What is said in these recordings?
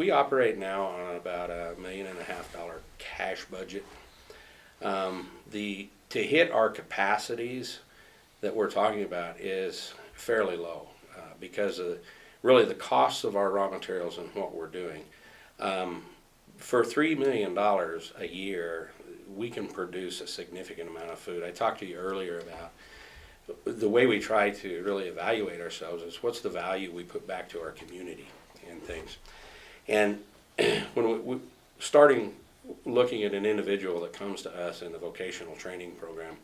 we operate now on about $1.5 million cash budget. To hit our capacities that we're talking about is fairly low because of really the costs of our raw materials and what we're doing. For $3 million a year, we can produce a significant amount of food. I talked to you earlier about the way we try to really evaluate ourselves is what's the value we put back to our community and things. And when we starting looking at an individual that comes to us in the vocational training program,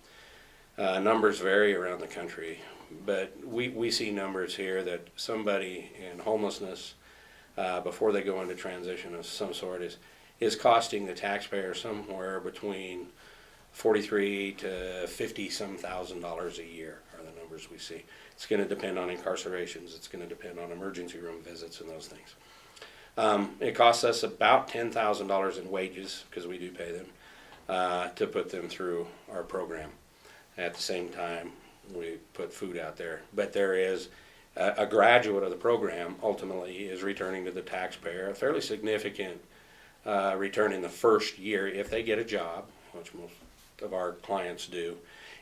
numbers vary around the country, but we see numbers here that somebody in homelessness before they go into transition of some sort is costing the taxpayer somewhere between $43,000 to $50-some thousand a year are the numbers we see. It's going to depend on incarcerations. It's going to depend on emergency room visits and those things. It costs us about $10,000 in wages, because we do pay them, to put them through our program. At the same time, we put food out there. But there is a graduate of the program ultimately is returning to the taxpayer a fairly significant return in the first year if they get a job, which most of our clients do.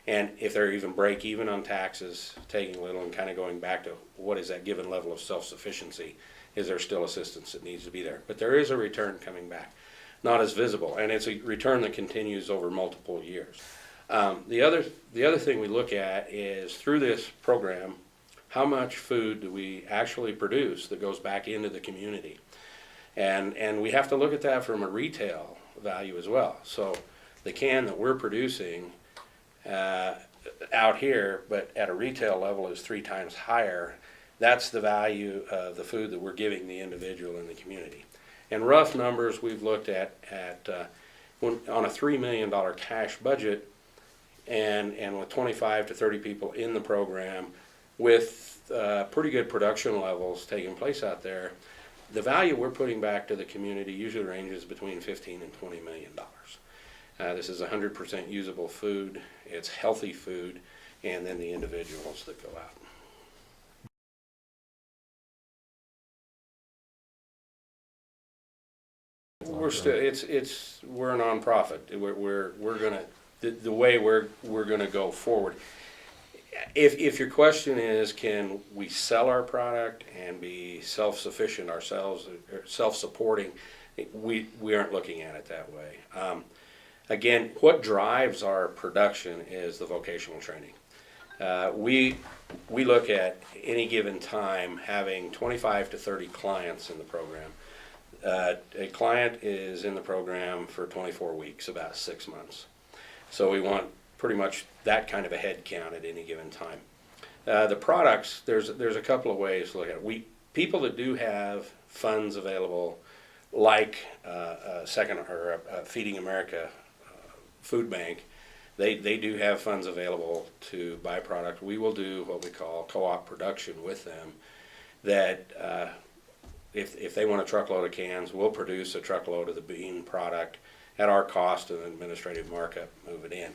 And if they're even break even on taxes, taking a little and kind of going back to what is that given level of self-sufficiency, is there still assistance that needs to be there? But there is a return coming back, not as visible, and it's a return that continues over multiple years. The other thing we look at is through this program, how much food do we actually produce that goes back into the community? And we have to look at that from a retail value as well. So the can that we're producing out here, but at a retail level is 3 times higher. That's the value of the food that we're giving the individual in the community. And rough numbers we've looked at on a $3 million cash budget and with 25 to 30 people in the program with pretty good production levels taking place out there, the value we're putting back to the community usually ranges between $15 and $20 million. This is 100% usable food, it's healthy food, and then the individuals that go out. We're still we're a nonprofit. We're gonna the way we're gonna go forward. If your question is, can we sell our product and be self-sufficient ourselves, or self-supporting, we aren't looking at it that way. Again, what drives our production is the vocational training. We look at any given time having 25 to 30 clients in the program. A client is in the program for 24 weeks, about 6 months. So we want pretty much that kind of a head count at any given time. The products, there's a couple of ways to look at it. People that do have funds available, like Feeding America food bank, they do have funds available to buy product. We will do what we call co-op production with them, that if they want a truckload of cans, we'll produce a truckload of the bean product at our cost and administrative markup, move it in.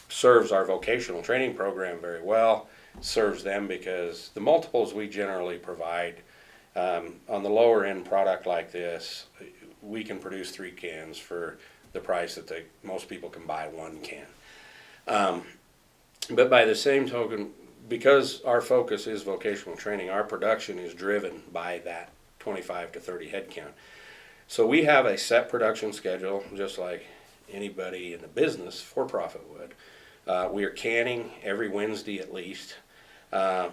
Serves our vocational training program very well, serves them because the multiples we generally provide on the lower end product like this, we can produce 3 cans for the price that most people can buy 1 can. But by the same token, because our focus is vocational training, our production is driven by that 25 to 30 head count. So we have a set production schedule, just like anybody in the business, for-profit would. We are canning every Wednesday at least.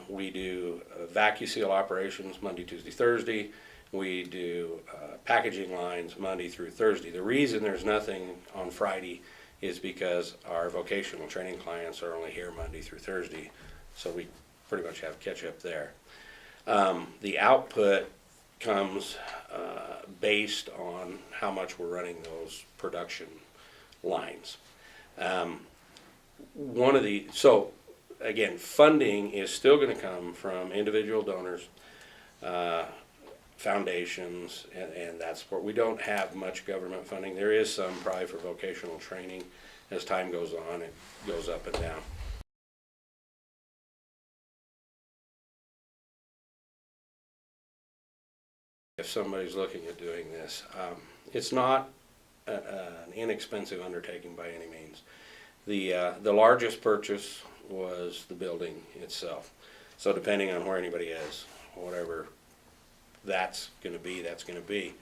We do vacuum seal operations Monday, Tuesday, Thursday. We do packaging lines Monday through Thursday. The reason there's nothing on Friday is because our vocational training clients are only here Monday through Thursday, so we pretty much have catch up there. The output comes based on how much we're running those production lines. So again, funding is still going to come from individual donors, foundations, and that support. We don't have much government funding. There is some probably for vocational training. As time goes on, it goes up and down. if somebody's looking at doing this. It's not an inexpensive undertaking by any means. The largest purchase was the building itself. So depending on where anybody is, whatever that's going to be, that's going to be.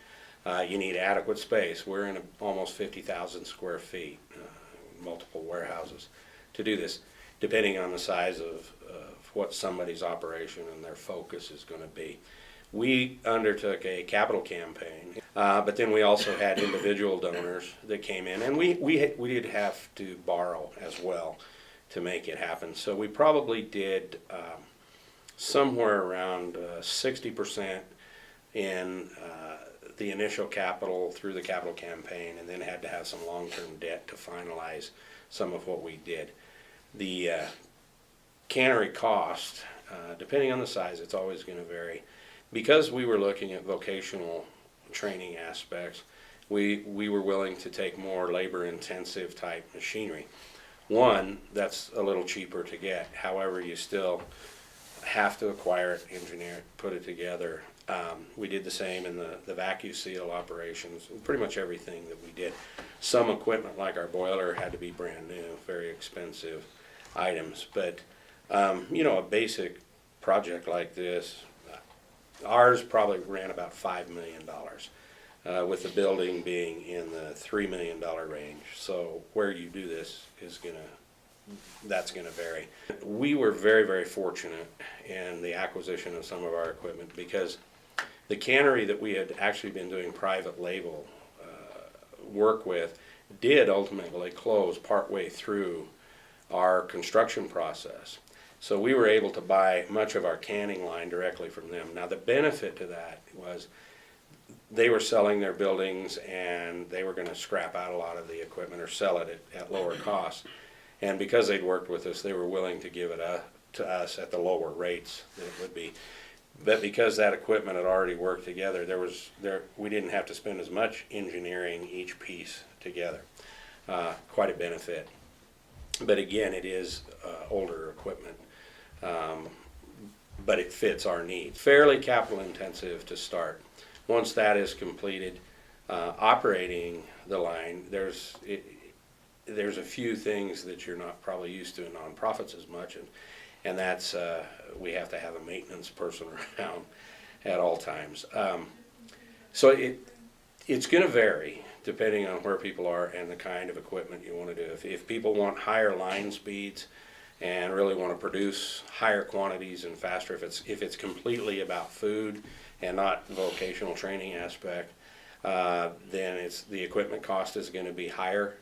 You need adequate space. We're in almost 50,000 square feet, multiple warehouses to do this, depending on the size of what somebody's operation and their focus is going to be. We undertook a capital campaign, but then we also had individual donors that came in, and we did have to borrow as well to make it happen. So we probably did somewhere around 60% in the initial capital through the capital campaign, and then had to have some long-term debt to finalize some of what we did. The cannery cost, depending on the size, it's always going to vary. Because we were looking at vocational training aspects, we were willing to take more labor-intensive type machinery. One, that's a little cheaper to get. However, you still have to acquire it, engineer it, put it together. We did the same in the vacuum seal operations, pretty much everything that we did. Some equipment like our boiler had to be brand new, very expensive items. But, a basic project like this, ours probably ran about $5 million, with the building being in the $3 million range. So where you do this is that's gonna vary. We were very, very fortunate in the acquisition of some of our equipment, because the cannery that we had actually been doing private label work with did ultimately close partway through our construction process. So we were able to buy much of our canning line directly from them. Now the benefit to that was they were selling their buildings, and they were going to scrap out a lot of the equipment or sell it at lower cost. And because they'd worked with us, they were willing to give it to us at the lower rates that it would be. But because that equipment had already worked together, we didn't have to spend as much engineering each piece together. Quite a benefit. But again, it is older equipment. But it fits our needs. Fairly capital intensive to start. Once that is completed, operating the line, there's a few things that you're not probably used to in nonprofits as much, and that's we have to have a maintenance person around at all times. So it's going to vary depending on where people are and the kind of equipment you want to do. If people want higher line speeds and really want to produce higher quantities and faster, if it's completely about food and not vocational training aspect, then the equipment cost is going to be higher,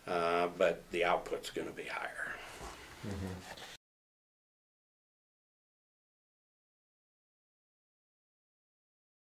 but the output's going to be higher. Mm-hmm.